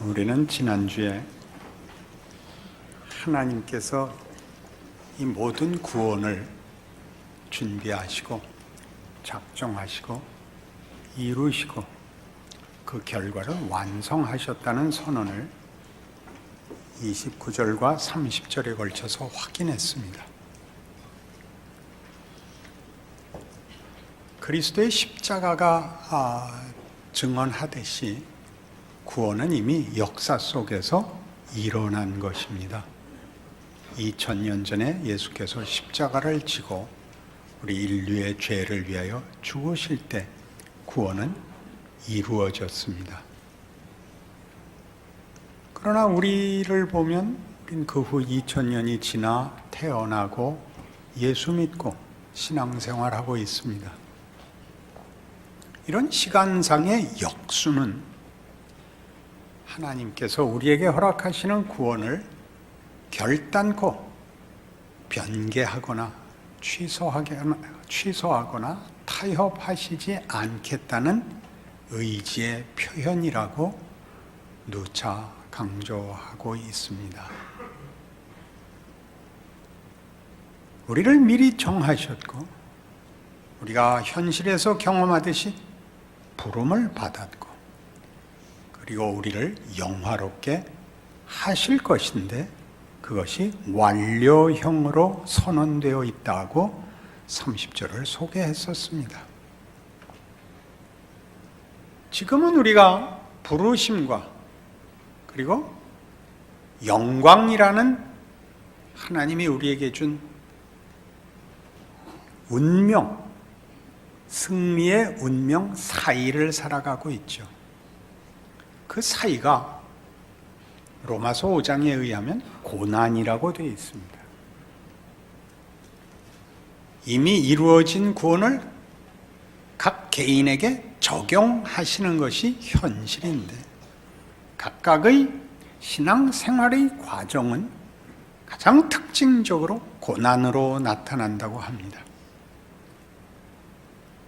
우리는 지난주에 하나님께서 이 모든 구원을 준비하시고 작정하시고 이루시고 그 결과를 완성하셨다는 선언을 29절과 30절에 걸쳐서 확인했습니다. 그리스도의 십자가가 증언하듯이 구원은 이미 역사 속에서 일어난 것입니다. 2000년 전에 예수께서 십자가를 지고 우리 인류의 죄를 위하여 죽으실 때 구원은 이루어졌습니다. 그러나 우리를 보면 우린 그 후 2000년이 지나 태어나고 예수 믿고 신앙생활하고 있습니다. 이런 시간상의 역수는 하나님께서 우리에게 허락하시는 구원을 결단코 변개하거나 취소하거나 타협하시지 않겠다는 의지의 표현이라고 누차 강조하고 있습니다. 우리를 미리 정하셨고 우리가 현실에서 경험하듯이 부름을 받았고 그리고 우리를 영화롭게 하실 것인데 그것이 완료형으로 선언되어 있다고 30절을 소개했었습니다. 지금은 우리가 부르심과 그리고 영광이라는 하나님이 우리에게 준 운명, 승리의 운명 사이를 살아가고 있죠. 그 사이가 로마서 5장에 의하면 고난이라고 되어 있습니다. 이미 이루어진 구원을 각 개인에게 적용하시는 것이 현실인데 각각의 신앙생활의 과정은 가장 특징적으로 고난으로 나타난다고 합니다.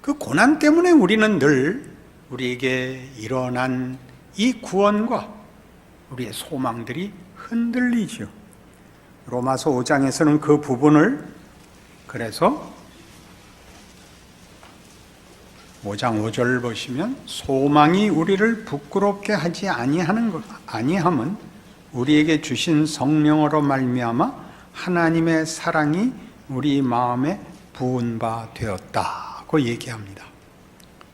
그 고난 때문에 우리는 늘 우리에게 일어난 이 구원과 우리의 소망들이 흔들리죠. 로마서 5장에서는 그 부분을 그래서 5장 5절 보시면 소망이 우리를 부끄럽게 하지 아니함은 우리에게 주신 성령으로 말미암아 하나님의 사랑이 우리 마음에 부은 바 되었다고 얘기합니다.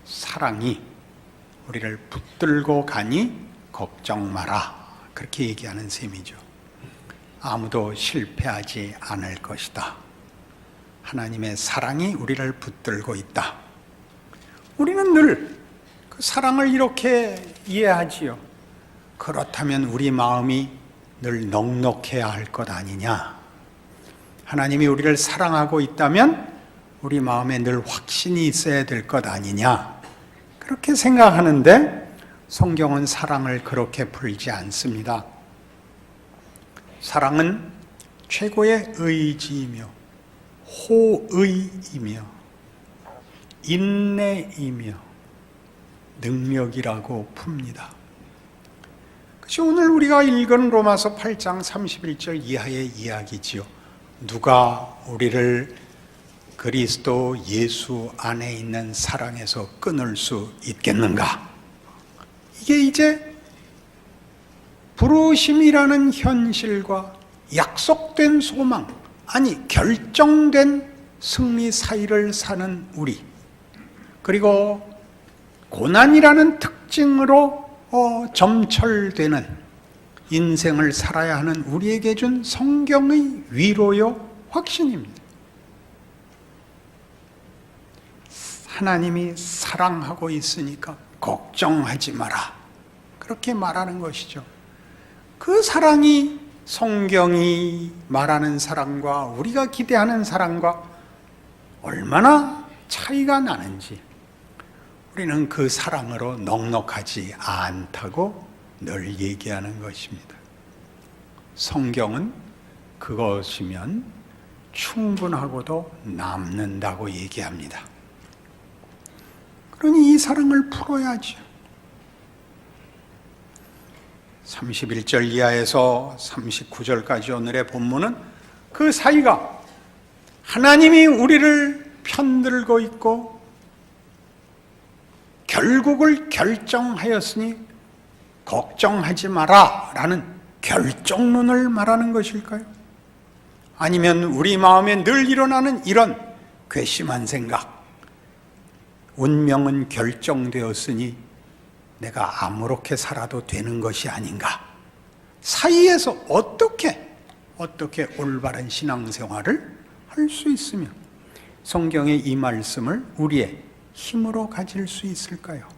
사랑이 우리를 붙들고 가니 걱정 마라 그렇게 얘기하는 셈이죠. 아무도 실패하지 않을 것이다. 하나님의 사랑이 우리를 붙들고 있다. 우리는 늘 그 사랑을 이렇게 이해하지요. 그렇다면 우리 마음이 늘 넉넉해야 할 것 아니냐. 하나님이 우리를 사랑하고 있다면 우리 마음에 늘 확신이 있어야 될 것 아니냐. 그렇게 생각하는데 성경은 사랑을 그렇게 풀지 않습니다. 사랑은 최고의 의지이며 호의이며 인내이며 능력이라고 풉니다. 그것이 오늘 우리가 읽은 로마서 8장 31절 이하의 이야기지요. 누가 우리를 그리스도 예수 안에 있는 사랑에서 끊을 수 있겠는가? 이게 이제 부르심이라는 현실과 약속된 소망, 아니 결정된 승리 사이를 사는 우리, 그리고 고난이라는 특징으로 점철되는 인생을 살아야 하는 우리에게 준 성경의 위로요 확신입니다. 하나님이 사랑하고 있으니까 걱정하지 마라. 그렇게 말하는 것이죠. 그 사랑이 성경이 말하는 사랑과 우리가 기대하는 사랑과 얼마나 차이가 나는지 우리는 그 사랑으로 넉넉하지 않다고 늘 얘기하는 것입니다. 성경은 그것이면 충분하고도 남는다고 얘기합니다. 그러니 이 사랑을 풀어야죠. 31절 이하에서 39절까지 오늘의 본문은 그 사이가 하나님이 우리를 편들고 있고 결국을 결정하였으니 걱정하지 마라 라는 결정론을 말하는 것일까요? 아니면 우리 마음에 늘 일어나는 이런 괘씸한 생각, 운명은 결정되었으니 내가 아무렇게 살아도 되는 것이 아닌가, 사이에서 어떻게 올바른 신앙생활을 할 수 있으며 성경의 이 말씀을 우리의 힘으로 가질 수 있을까요?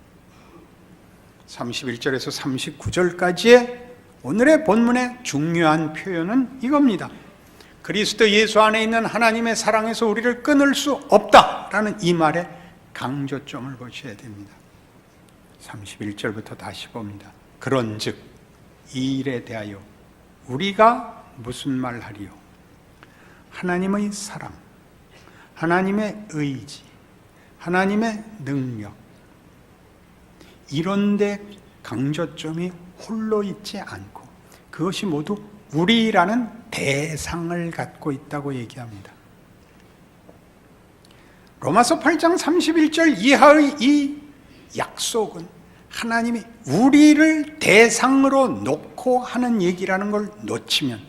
31절에서 39절까지의 오늘의 본문의 중요한 표현은 이겁니다. 그리스도 예수 안에 있는 하나님의 사랑에서 우리를 끊을 수 없다라는 이 말에 강조점을 보셔야 됩니다. 31절부터 다시 봅니다. 그런즉 이 일에 대하여 우리가 무슨 말하리요? 하나님의 사랑, 하나님의 의지, 하나님의 능력, 이런데 강조점이 홀로 있지 않고 그것이 모두 우리라는 대상을 갖고 있다고 얘기합니다. 로마서 8장 31절 이하의 이 약속은 하나님이 우리를 대상으로 놓고 하는 얘기라는 걸 놓치면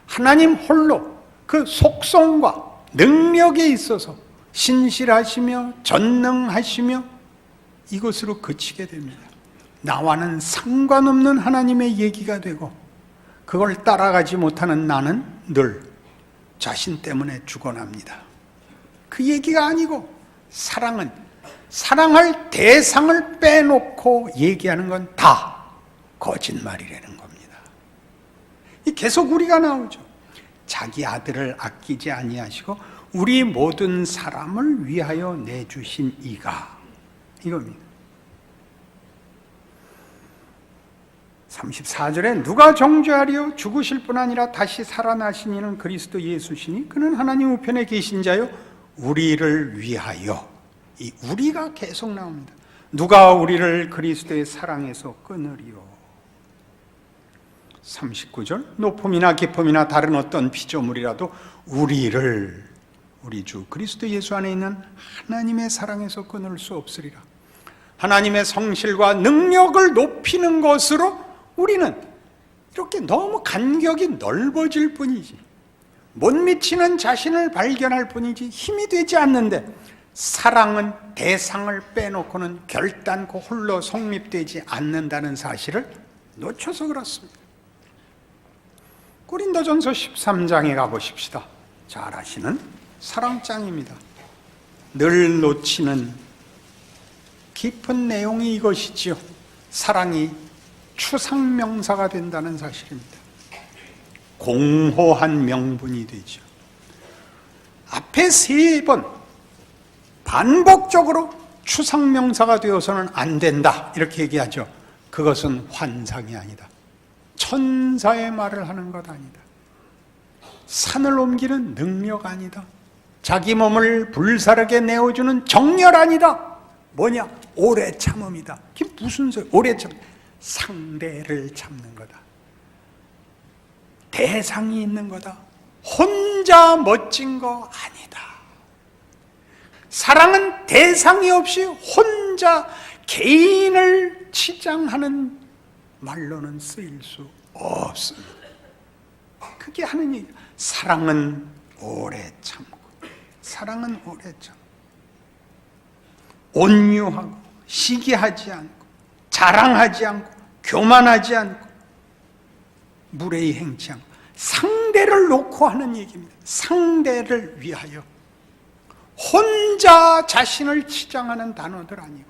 하나님 홀로 그 속성과 능력에 있어서 신실하시며 전능하시며 이것으로 그치게 됩니다. 나와는 상관없는 하나님의 얘기가 되고 그걸 따라가지 못하는 나는 늘 자신 때문에 죽어납니다. 그 얘기가 아니고 사랑할 대상을 빼놓고 얘기하는 건 다 거짓말이라는 겁니다. 계속 우리가 나오죠. 자기 아들을 아끼지 아니하시고 우리 모든 사람을 위하여 내주신 이가, 이겁니다. 34절에 누가 정죄하리요? 죽으실 뿐 아니라 다시 살아나신 이는 그리스도 예수시니 그는 하나님 우편에 계신 자요 우리를 위하여. 이 우리가 계속 나옵니다. 누가 우리를 그리스도의 사랑에서 끊으리요? 39절 높음이나 깊음이나 다른 어떤 피조물이라도 우리 주 그리스도 예수 안에 있는 하나님의 사랑에서 끊을 수 없으리라. 하나님의 성실과 능력을 높이는 것으로 우리는 이렇게 너무 간격이 넓어질 뿐이지, 못 미치는 자신을 발견할 뿐이지 힘이 되지 않는데, 사랑은 대상을 빼놓고는 결단코 홀로 성립되지 않는다는 사실을 놓쳐서 그렇습니다. 고린도전서 13장에 가보십시다. 잘 아시는 사랑장입니다. 늘 놓치는 깊은 내용이 이것이지요. 사랑이 추상명사가 된다는 사실입니다. 공허한 명분이 되죠. 앞에 3번 반복적으로 추상명사가 되어서는 안 된다 이렇게 얘기하죠. 그것은 환상이 아니다. 천사의 말을 하는 것 아니다. 산을 옮기는 능력 아니다. 자기 몸을 불사르게 내어주는 정열 아니다. 뭐냐? 오래 참음이다. 그게 무슨 소리? 오래 참, 상대를 참는 거다. 대상이 있는 거다. 혼자 멋진 거 아니다. 사랑은 대상이 없이 혼자 개인을 치장하는 말로는 쓰일 수 없습니다. 그게 하는 얘기. 사랑은 오래 참고, 사랑은 오래 참고, 온유하고, 시기하지 않고, 자랑하지 않고, 교만하지 않고, 무례히 행치 않고, 상대를 놓고 하는 얘기입니다. 상대를 위하여. 혼자 자신을 치장하는 단어들 아니고,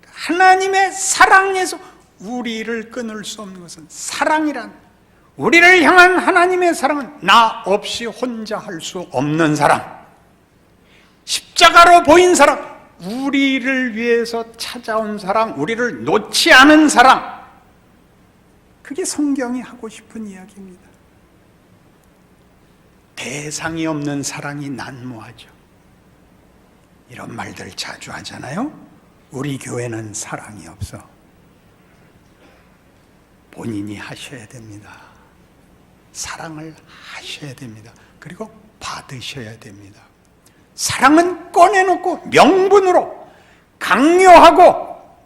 하나님의 사랑에서 우리를 끊을 수 없는 것은 사랑이란, 우리를 향한 하나님의 사랑은 나 없이 혼자 할 수 없는 사랑, 십자가로 보인 사랑, 우리를 위해서 찾아온 사랑, 우리를 놓지 않은 사랑, 그게 성경이 하고 싶은 이야기입니다. 대상이 없는 사랑이 난무하죠. 이런 말들 자주 하잖아요. 우리 교회는 사랑이 없어. 본인이 하셔야 됩니다. 사랑을 하셔야 됩니다. 그리고 받으셔야 됩니다. 사랑은 꺼내놓고 명분으로 강요하고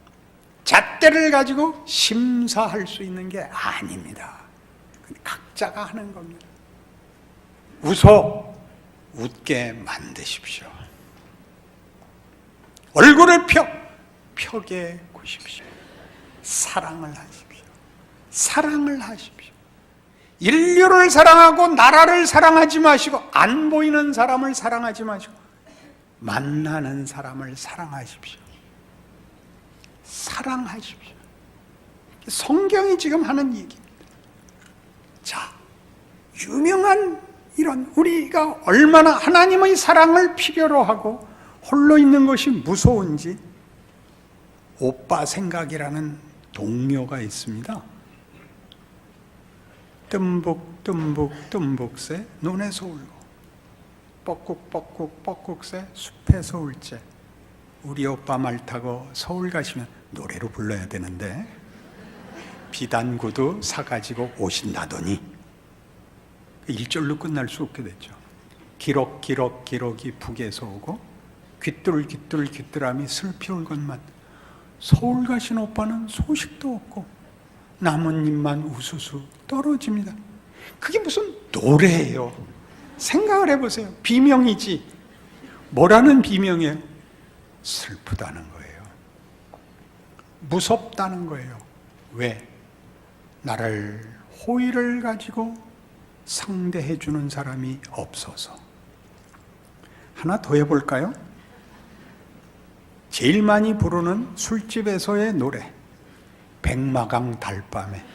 잣대를 가지고 심사할 수 있는 게 아닙니다. 각자가 하는 겁니다. 웃게 만드십시오. 얼굴을 펴게 구십시오. 사랑을 하십시오. 사랑을 하십시오. 인류를 사랑하고 나라를 사랑하지 마시고 안 보이는 사람을 사랑하지 마시고 만나는 사람을 사랑하십시오. 사랑하십시오. 성경이 지금 하는 얘기입니다. 자, 유명한 이런 우리가 얼마나 하나님의 사랑을 필요로 하고 홀로 있는 것이 무서운지 오빠 생각이라는 동료가 있습니다. 뜸북새 논에서 울고 뻐꾹뻐꾹새 숲에서 울지. 우리 오빠 말 타고 서울 가시면 노래로 불러야 되는데 비단구두 사가지고 오신다더니 1절로 끝날 수 없게 됐죠. 기럭기럭이 북에서 오고 귀뚤귀뚤함이 슬피 울건만. 서울 가신 오빠는 소식도 없고 나뭇잎만 우수수 떨어집니다. 그게 무슨 노래예요? 생각을 해보세요. 비명이지. 뭐라는 비명이에요? 슬프다는 거예요. 무섭다는 거예요. 왜? 나를 호의를 가지고 상대해 주는 사람이 없어서. 하나 더 해볼까요? 제일 많이 부르는 술집에서의 노래, 백마강 달밤에.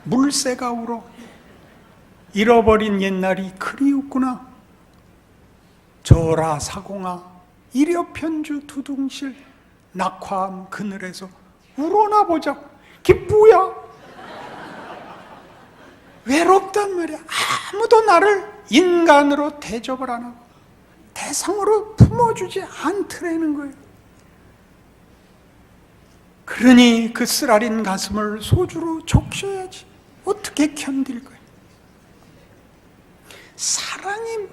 물새가 울어. 잃어버린 옛날이 그리웠구나. 저라 사공아 이려 편주 두둥실 낙화암 그늘에서 울어나 보자. 기쁘야. 외롭단 말이야. 아무도 나를 인간으로 대접을 안 하고 대상으로 품어주지 않더라는 거예요. 그러니 그 쓰라린 가슴을 소주로 적셔야지. 어떻게 견딜 거예요? 사랑이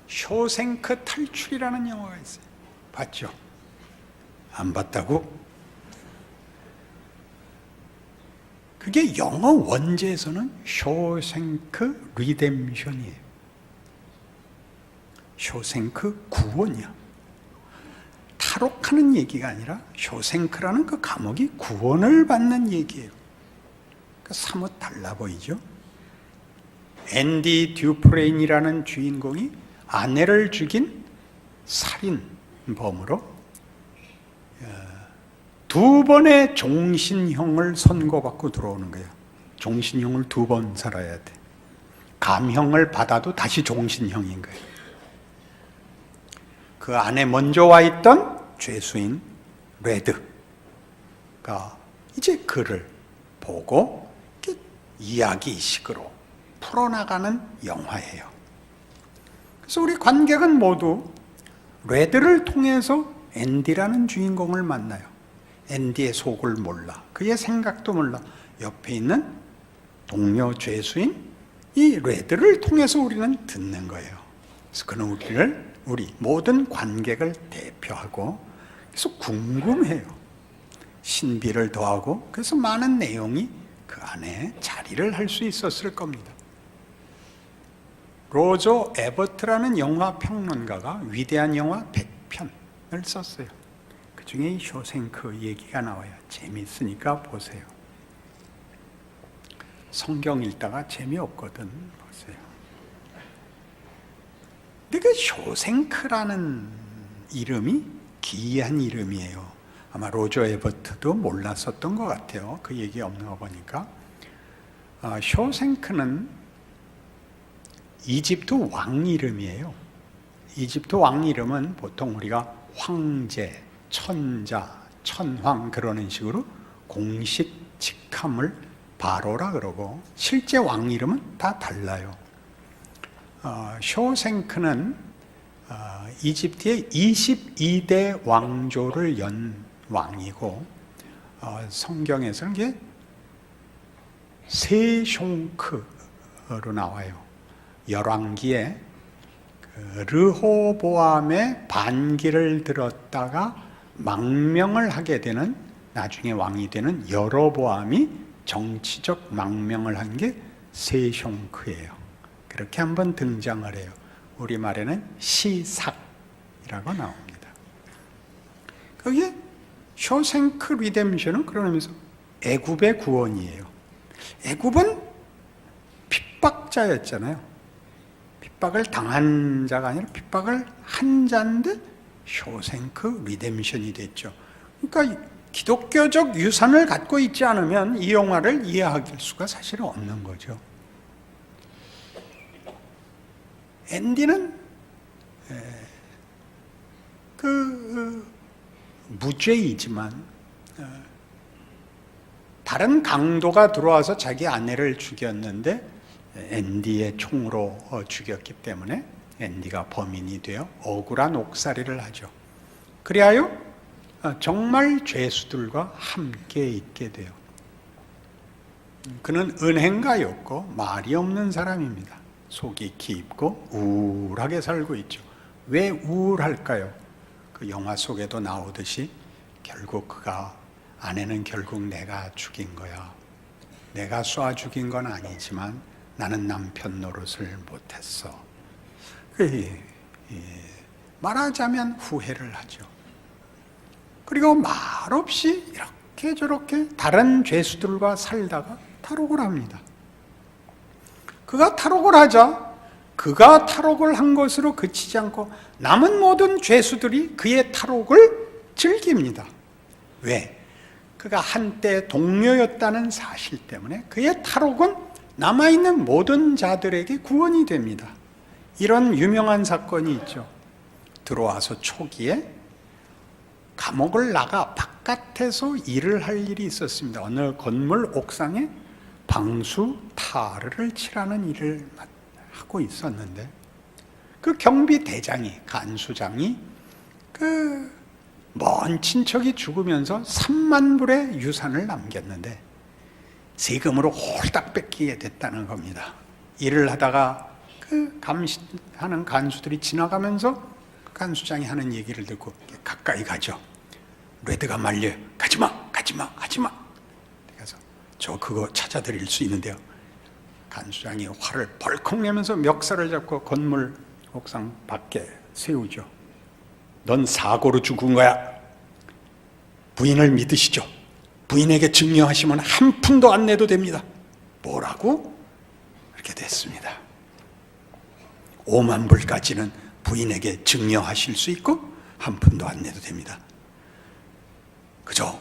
쇼생크 탈출이라는 영화가 있어요. 봤죠? 안 봤다고? 그게 영어 원제에서는 쇼생크 리뎀션이에요. 쇼생크 구원이야. 탈옥하는 얘기가 아니라 쇼생크라는 그 감옥이 구원을 받는 얘기예요. 그러니까 사뭇 달라 보이죠? 앤디 듀프레인이라는 주인공이 아내를 죽인 살인범으로 2번의 종신형을 선고받고 들어오는 거예요. 종신형을 2번 살아야 돼. 감형을 받아도 다시 종신형인 거예요. 그 안에 먼저 와 있던 죄수인 레드가 이제 그를 보고 이야기식으로 풀어나가는 영화예요. 그래서 우리 관객은 모두 레드를 통해서 앤디라는 주인공을 만나요. 앤디의 속을 몰라. 그의 생각도 몰라. 옆에 있는 동료 죄수인 이 레드를 통해서 우리는 듣는 거예요. 그래서 그는 우리 모든 관객을 대표하고 그래서 궁금해요. 신비를 더하고 그래서 많은 내용이 그 안에 자리를 할 수 있었을 겁니다. 로저 에버트라는 영화 평론가가 위대한 영화 100편을 썼어요. 그 중에 이 쇼생크 얘기가 나와요. 재미있으니까 보세요. 성경 읽다가 재미없거든. 보세요. 근데 그 쇼생크라는 이름이 기이한 이름이에요. 아마 로저 에버트도 몰랐었던 것 같아요. 그 얘기 없는 거 보니까. 쇼생크는 이집트 왕 이름이에요. 이집트 왕 이름은 보통 우리가 황제, 천자, 천황 그러는 식으로 공식 직함을 바로라 그러고 실제 왕 이름은 다 달라요. 쇼생크는 이집트의 22대 왕조를 연 왕이고 성경에서는 이게 세숑크로 나와요. 열왕기에 그 르호보암의 반기를 들었다가 망명을 하게 되는, 나중에 왕이 되는 여로보암이 정치적 망명을 한 게 세숑크예요. 그렇게 한번 등장을 해요. 우리말에는 시삭이라고 나옵니다. 거기에 쇼생크 리뎀션은 그러면서 애굽의 구원이에요. 애굽은 핍박자였잖아요. 핍박을 당한 자가 아니라 핍박을 한 자인데 쇼생크 리뎀션이 됐죠. 그러니까 기독교적 유산을 갖고 있지 않으면 이 영화를 이해할 수가 사실은 없는 거죠. 앤디는 무죄이지만 다른 강도가 들어와서 자기 아내를 죽였는데 앤디의 총으로 죽였기 때문에 앤디가 범인이 되어 억울한 옥살이를 하죠. 그리하여 정말 죄수들과 함께 있게 돼요. 그는 은행가였고 말이 없는 사람입니다. 속이 깊고 우울하게 살고 있죠. 왜 우울할까요? 그 영화 속에도 나오듯이 결국 그가, 아내는 결국 내가 죽인 거야. 내가 쏴 죽인 건 아니지만 나는 남편 노릇을 못했어. 말하자면 후회를 하죠. 그리고 말없이 이렇게 저렇게 다른 죄수들과 살다가 탈옥을 합니다. 그가 탈옥을 하자 그가 탈옥을 한 것으로 그치지 않고 남은 모든 죄수들이 그의 탈옥을 즐깁니다. 왜? 그가 한때 동료였다는 사실 때문에 그의 탈옥은 남아있는 모든 자들에게 구원이 됩니다. 이런 유명한 사건이 있죠. 들어와서 초기에 감옥을 나가 바깥에서 일을 할 일이 있었습니다. 어느 건물 옥상에 방수 타르를 칠하는 일을 하고 있었는데 그 경비 대장이, 간수장이 그 먼 친척이 죽으면서 3만 불의 유산을 남겼는데 세금으로 홀딱 뺏기게 됐다는 겁니다. 일을 하다가 그 감시하는 간수들이 지나가면서 간수장이 하는 얘기를 듣고 가까이 가죠. 레드가 말려. 가지마, 가지마, 하지마. 그래서 저 그거 찾아드릴 수 있는데요. 간수장이 화를 벌컥 내면서 멱살을 잡고 건물 옥상 밖에 세우죠. 넌 사고로 죽은 거야. 부인을 믿으시죠. 부인에게 증여하시면 한 푼도 안 내도 됩니다. 뭐라고? 이렇게 됐습니다. 5만 불까지는 부인에게 증여하실 수 있고 한 푼도 안 내도 됩니다. 그저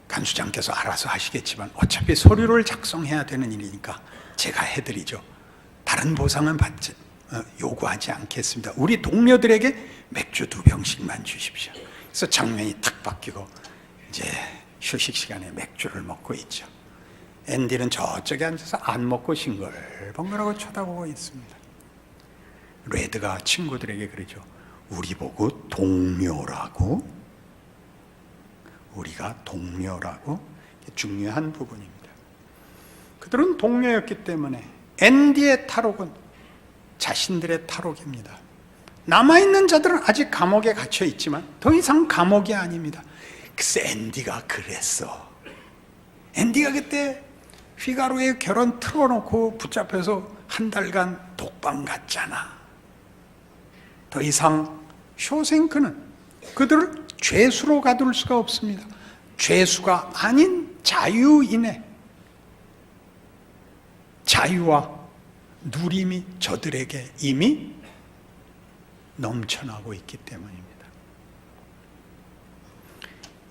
간수장께서 알아서 하시겠지만 어차피 서류를 작성해야 되는 일이니까 제가 해드리죠. 다른 보상은 요구하지 않겠습니다. 우리 동료들에게 맥주 2병씩만 주십시오. 그래서 장면이 탁 바뀌고 이제 휴식 시간에 맥주를 먹고 있죠. 앤디는 저쪽에 앉아서 안 먹고 싱글벙글하고 쳐다보고 있습니다. 레드가 친구들에게 그러죠. 우리 보고 동료라고? 우리가 동료라고? 중요한 부분입니다. 그들은 동료였기 때문에 앤디의 탈옥은 자신들의 탈옥입니다. 남아있는 자들은 아직 감옥에 갇혀 있지만 더 이상 감옥이 아닙니다. 글쎄 앤디가 그랬어. 앤디가 그때 피가로의 결혼 틀어놓고 붙잡혀서 한 달간 독방 갔잖아. 더 이상 쇼생크는 그들을 죄수로 가둘 수가 없습니다. 죄수가 아닌 자유인의 자유와 누림이 저들에게 이미 넘쳐나고 있기 때문입니다.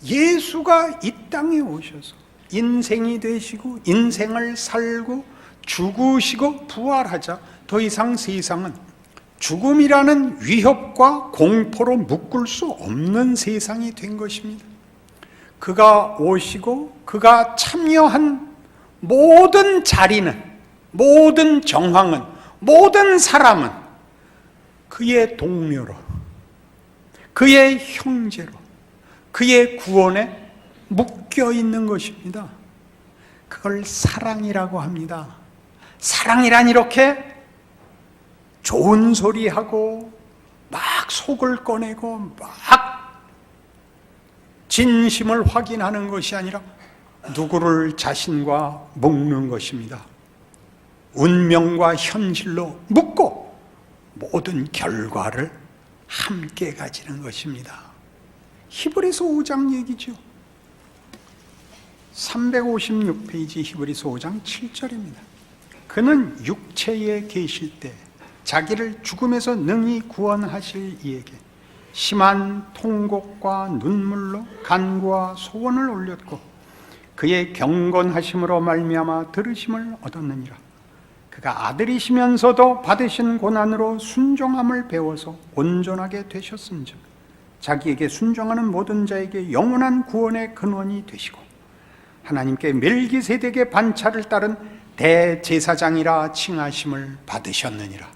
예수가 이 땅에 오셔서 인생이 되시고 인생을 살고 죽으시고 부활하자 더 이상 세상은 죽음이라는 위협과 공포로 묶을 수 없는 세상이 된 것입니다. 그가 오시고 그가 참여한 모든 자리는, 모든 정황은, 모든 사람은 그의 동료로, 그의 형제로, 그의 구원의 묶여 있는 것입니다. 그걸 사랑이라고 합니다. 사랑이란 이렇게 좋은 소리하고 막 속을 꺼내고 막 진심을 확인하는 것이 아니라 누구를 자신과 묶는 것입니다. 운명과 현실로 묶고 모든 결과를 함께 가지는 것입니다. 히브리서 5장 얘기죠. 356페이지 히브리서 5장 7절입니다. 그는 육체에 계실 때 자기를 죽음에서 능히 구원하실 이에게 심한 통곡과 눈물로 간구와 소원을 올렸고 그의 경건하심으로 말미암아 들으심을 얻었느니라. 그가 아들이시면서도 받으신 고난으로 순종함을 배워서 온전하게 되셨은즉 자기에게 순종하는 모든 자에게 영원한 구원의 근원이 되시고 하나님께 멜기세덱의 반차를 따른 대제사장이라 칭하심을 받으셨느니라.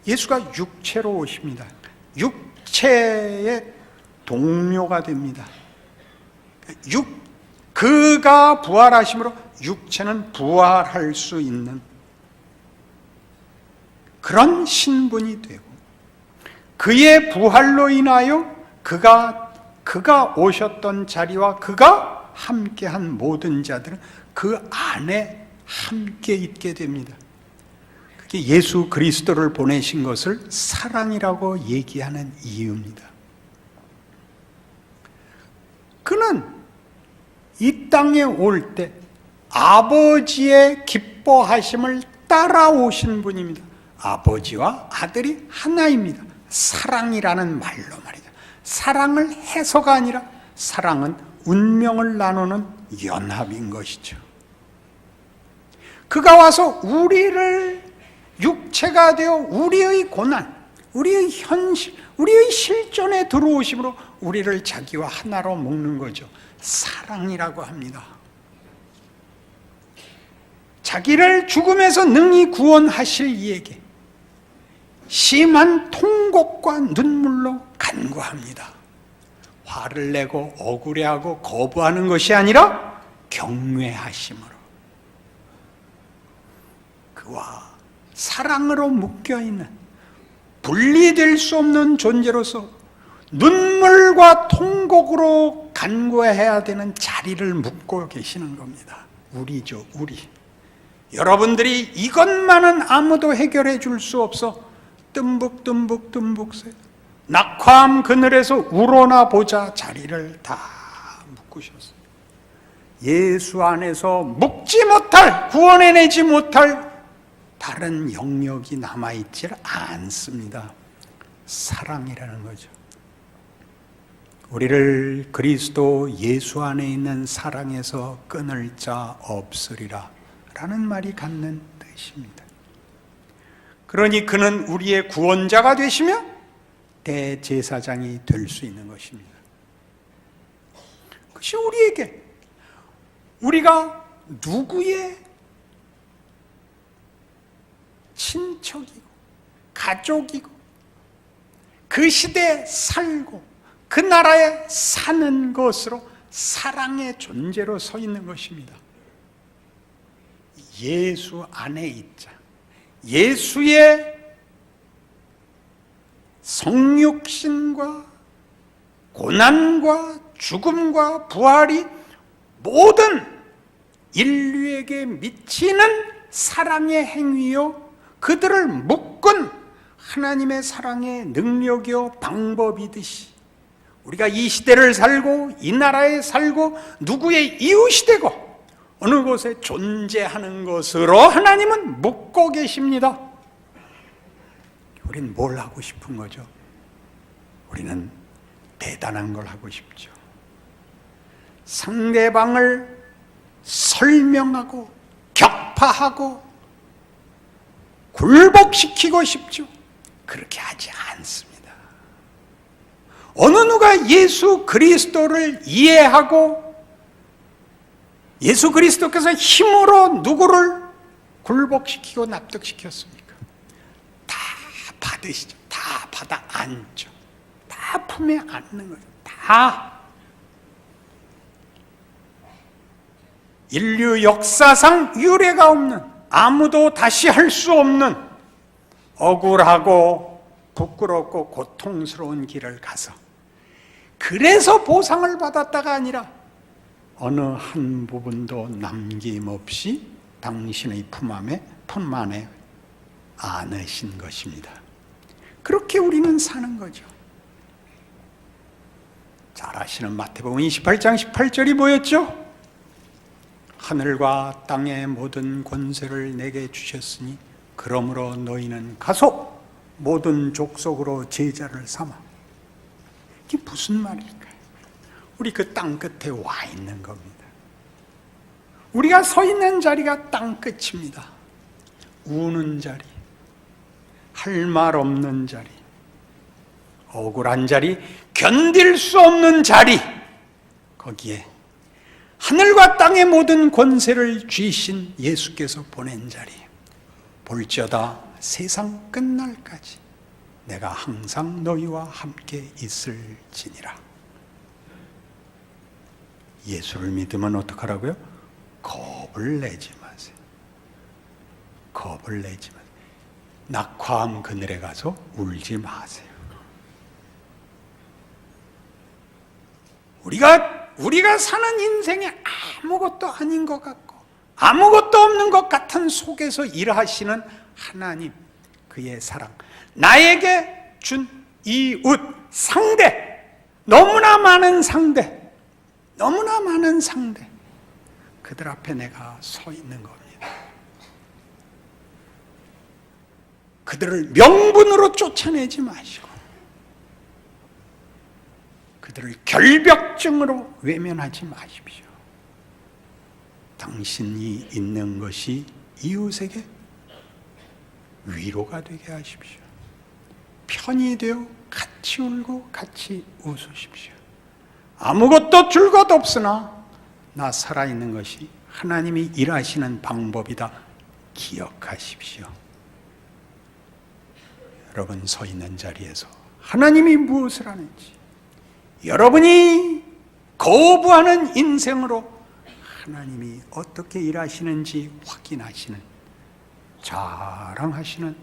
예수가 육체로 오십니다. 육체의 동료가 됩니다. 그가 부활하심으로 육체는 부활할 수 있는 그런 신분이 되고 그의 부활로 인하여 그가 오셨던 자리와 그가 함께한 모든 자들은 그 안에 함께 있게 됩니다. 그게 예수 그리스도를 보내신 것을 사랑이라고 얘기하는 이유입니다. 그는 이 땅에 올 때 아버지의 기뻐하심을 따라오신 분입니다. 아버지와 아들이 하나입니다. 사랑이라는 말로 말이죠. 사랑을 해서가 아니라 사랑은 운명을 나누는 연합인 것이죠. 그가 와서 우리를 육체가 되어 우리의 고난, 우리의 현실, 우리의 실존에 들어오심으로 우리를 자기와 하나로 묶는 거죠. 사랑이라고 합니다. 자기를 죽음에서 능히 구원하실 이에게 심한 통곡과 눈물로 간구합니다. 화를 내고 억울해하고 거부하는 것이 아니라 경외하심으로 그와 사랑으로 묶여있는 분리될 수 없는 존재로서 눈물과 통곡으로 간구해야 되는 자리를 묵고 계시는 겁니다. 우리죠, 우리. 여러분들이 이것만은 아무도 해결해 줄 수 없어 뜸북 새 낙화암 그늘에서 우러나 보자 자리를 다 묶으셨어요. 예수 안에서 묶지 못할, 구원해내지 못할 다른 영역이 남아있질 않습니다. 사랑이라는 거죠. 우리를 그리스도 예수 안에 있는 사랑에서 끊을 자 없으리라 라는 말이 갖는 뜻입니다. 그러니 그는 우리의 구원자가 되시며 대제사장이 될 수 있는 것입니다. 그것이 우리에게 우리가 누구의 친척이고 가족이고 그 시대에 살고 그 나라에 사는 것으로 사랑의 존재로 서 있는 것입니다. 예수 안에 있자. 예수의 성육신과 고난과 죽음과 부활이 모든 인류에게 미치는 사랑의 행위요 그들을 묶은 하나님의 사랑의 능력이요 방법이듯이 우리가 이 시대를 살고 이 나라에 살고 누구의 이웃이 되고 어느 곳에 존재하는 것으로 하나님은 묶고 계십니다. 우린 뭘 하고 싶은 거죠? 우리는 대단한 걸 하고 싶죠. 상대방을 설명하고 격파하고 굴복시키고 싶죠. 그렇게 하지 않습니다. 어느 누가 예수 그리스도를 이해하고 예수 그리스도께서 힘으로 누구를 굴복시키고 납득시켰습니까? 다 받으시죠. 다 받아 안죠. 다 품에 안는 거죠. 다 인류 역사상 유례가 없는, 아무도 다시 할 수 없는 억울하고 부끄럽고 고통스러운 길을 가서 그래서 보상을 받았다가 아니라 어느 한 부분도 남김없이 당신의 품 안에 안으신 것입니다. 그렇게 우리는 사는 거죠. 잘 아시는 마태복음 28장 18절이 뭐였죠? 하늘과 땅의 모든 권세를 내게 주셨으니 그러므로 너희는 가서 모든 족속으로 제자를 삼아. 이게 무슨 말일까요? 우리 그 땅 끝에 와 있는 겁니다. 우리가 서 있는 자리가 땅 끝입니다. 우는 자리, 할 말 없는 자리, 억울한 자리, 견딜 수 없는 자리, 거기에 하늘과 땅의 모든 권세를 쥐신 예수께서 보낸 자리, 볼지어다 세상 끝날까지 내가 항상 너희와 함께 있을지니라. 예수를 믿으면 어떡하라고요? 겁을 내지 마세요. 겁을 내지 마세요. 낙화암 그늘에 가서 울지 마세요. 우리가 사는 인생에 아무것도 아닌 것 같고 아무것도 없는 것 같은 속에서 일하시는 하나님, 그의 사랑, 나에게 준 이웃, 상대, 너무나 많은 상대, 그들 앞에 내가 서 있는 겁니다. 그들을 명분으로 쫓아내지 마시고 그들을 결벽증으로 외면하지 마십시오. 당신이 있는 것이 이웃에게 위로가 되게 하십시오. 편이 되어 같이 울고 같이 웃으십시오. 아무것도 줄 것 없으나 나 살아있는 것이 하나님이 일하시는 방법이다 기억하십시오. 여러분 서 있는 자리에서 하나님이 무엇을 하는지, 여러분이 거부하는 인생으로 하나님이 어떻게 일하시는지 확인하시는, 자랑하시는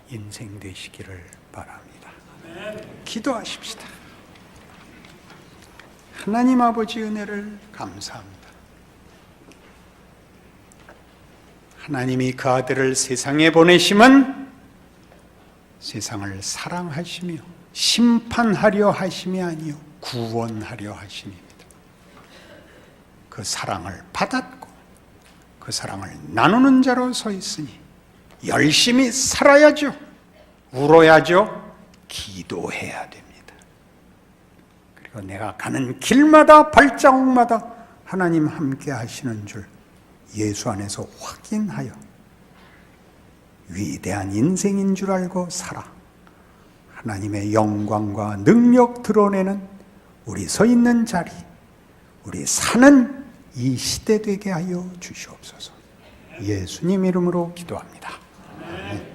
인생 되시기를 바랍니다. 기도하십시다. 하나님 아버지 은혜를 감사합니다. 하나님이 그 아들을 세상에 보내심은 세상을 사랑하시며 심판하려 하심이 아니요 구원하려 하심입니다. 그 사랑을 받았고 그 사랑을 나누는 자로 서 있으니 열심히 살아야죠. 울어야죠. 기도해야 됩니다. 그리고 내가 가는 길마다 발자국마다 하나님 함께 하시는 줄 예수 안에서 확인하여 위대한 인생인 줄 알고 살아 하나님의 영광과 능력 드러내는 우리 서 있는 자리, 우리 사는 이 시대 되게 하여 주시옵소서. 예수님 이름으로 기도합니다. 아멘.